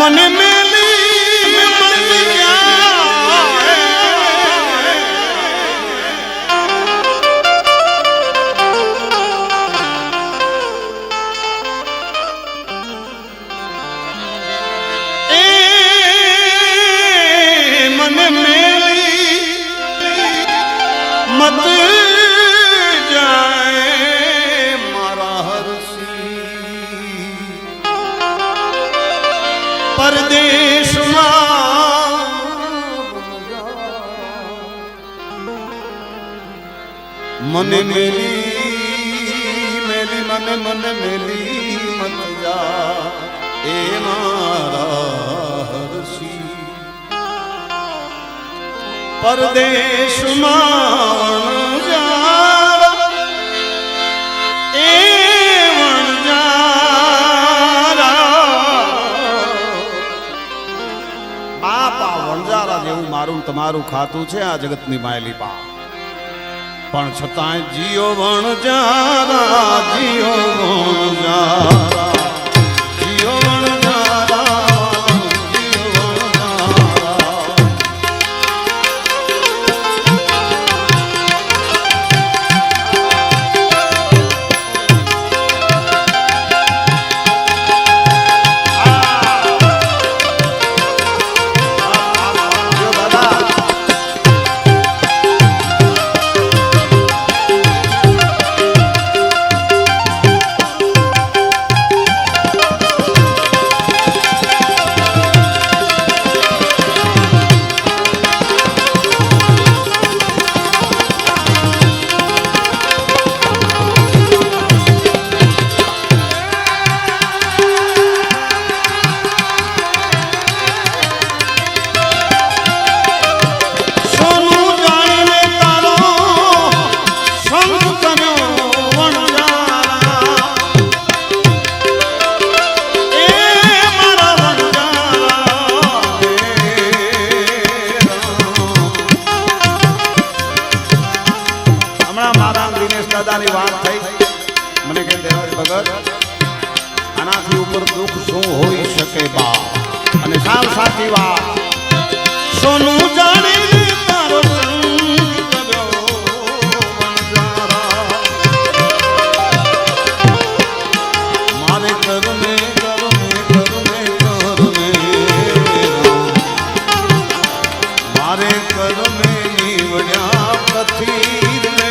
મને મેલી મત જાય એ મને મેલી મત જાય મારા હરસી પરદેશમાં મને મેલી મેલી મને મેલી મત જા એ મારા હરસી પરદેશમાં જા એ મારું તમારું ખાતું છે આ જગતની માયલી પા પણ છતાંય જીઓ વણજારા જીઓ વણજારા જીઓ વણજારા જીઓ વણજારા દાદાની વાત થઈ મને કે દેવરાજ ભગત આનાથી ઉપર દુઃખ શું હોઈ શકે બા અને સાવ સાચી વાત સોનું જાણી તારો સંગ કર્યો વણજારા મારે કરમે કરમે કરમે કરમે મારે કરમે નીવડ્યા કથીર ને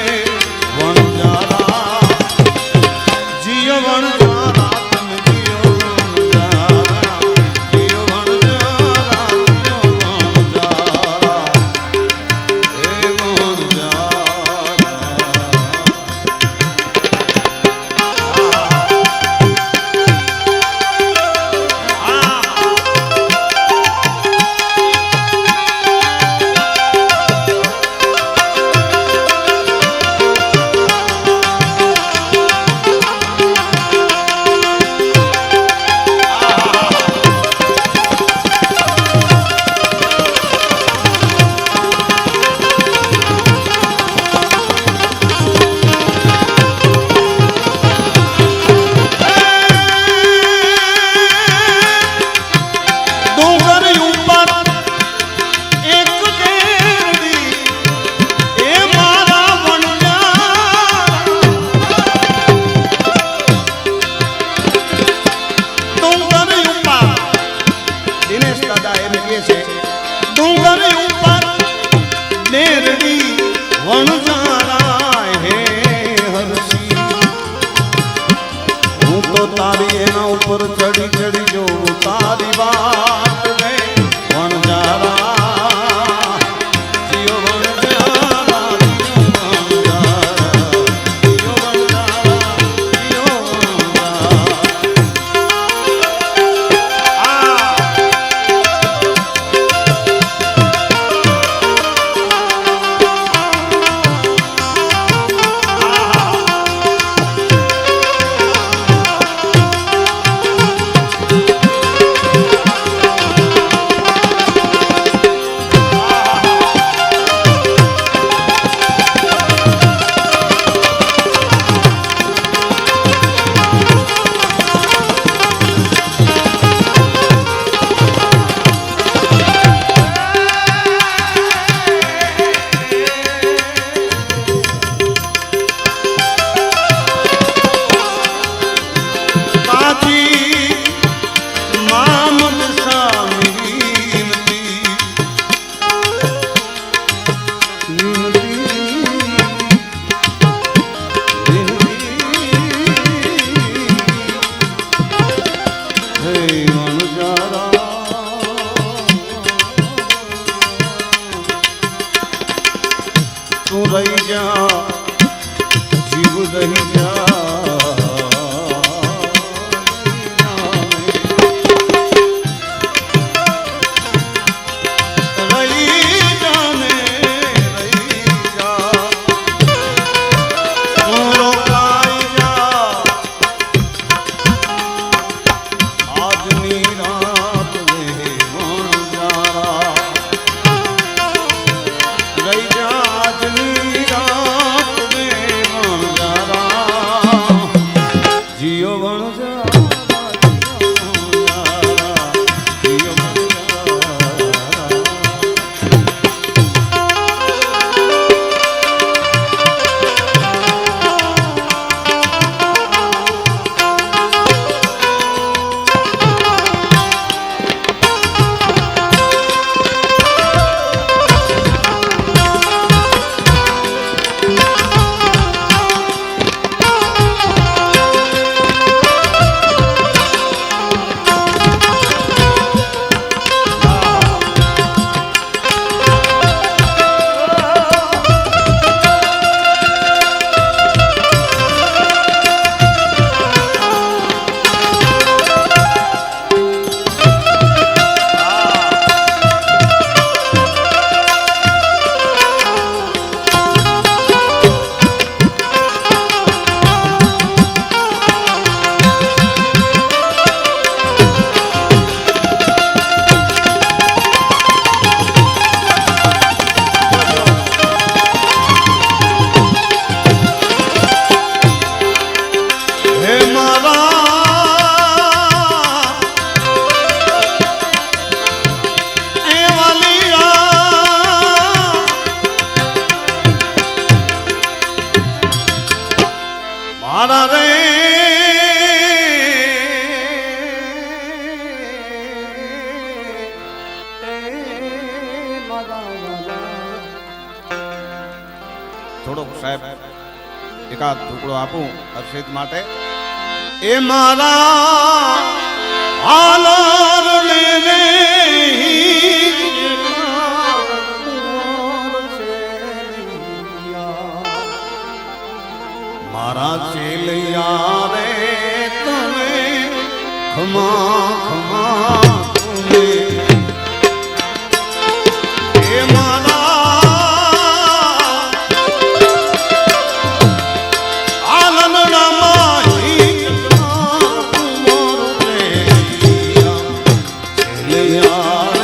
તારી એના ઉપર ચડી ચડી જો તારી વાત રે વણજારા જીઓ વણજારા જીઓ વણજારા જીઓ રહી જા જીવ રહી જા થોડોક સાહેબ એકાદ ટુકડો આપું હર્ષિત માટે એ મારા હાલર લેને મારા ચેલિયા રે તમે ખમા ખમા તમે એ મારા Yeah.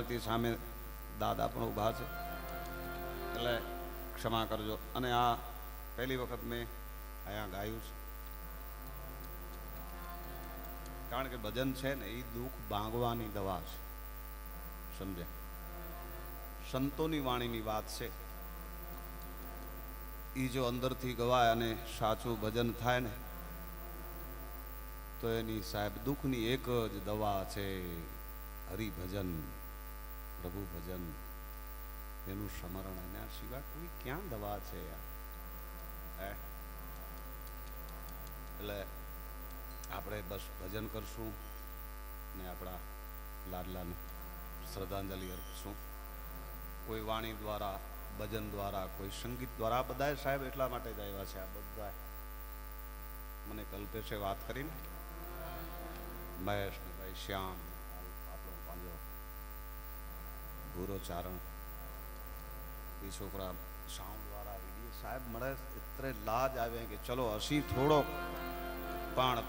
શાંતિ સામે દાદા પણ ઊભા છે એટલે ક્ષમા કરજો. અને આ પહેલી વખત મેં અહીંયા ગાયું છે, કારણ કે ભજન છે ને એ દુઃખ ભાંગવાની દવા છે, સમજ્યા? સંતોની વાણીની વાત છે. એ જો અંદરથી ગવાય અને સાચું ભજન થાય ને તો એની સાહેબ દુઃખની એક જ દવા છે, હરિભજન, પ્રભુ ભજન, એનું સ્મરણ. એના સિવાય કોઈ ક્યાં દવા છે યાર? એટલે આપણે બસ ભજન કરશું ને આપણા લાડલાને શ્રદ્ધાંજલિ અર્પશું. કોઈ વાણી દ્વારા, ભજન દ્વારા, કોઈ સંગીત દ્વારા. આ બધા સાહેબ એટલા માટે જ આવ્યા છે. આ બધા મને કલ્પેશે વાત કરીને, મહેશ ને ભાઈ શ્યામ, આપણો પાંજો ભૂરો ચારણ, એ છોકરા સાઉન્ડ વાળા વિડીયો સાહેબ મળે એટલે લાજ આવે કે ચલો હસી થોડો પણ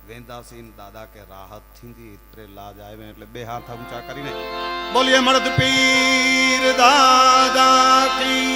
વેંદાસીન દાદા કે રાહત થીંદી એટલે લાજ આવે. એટલે બે હાથ ઊંચા કરીને બોલીએ મળદ પીર દાદા કી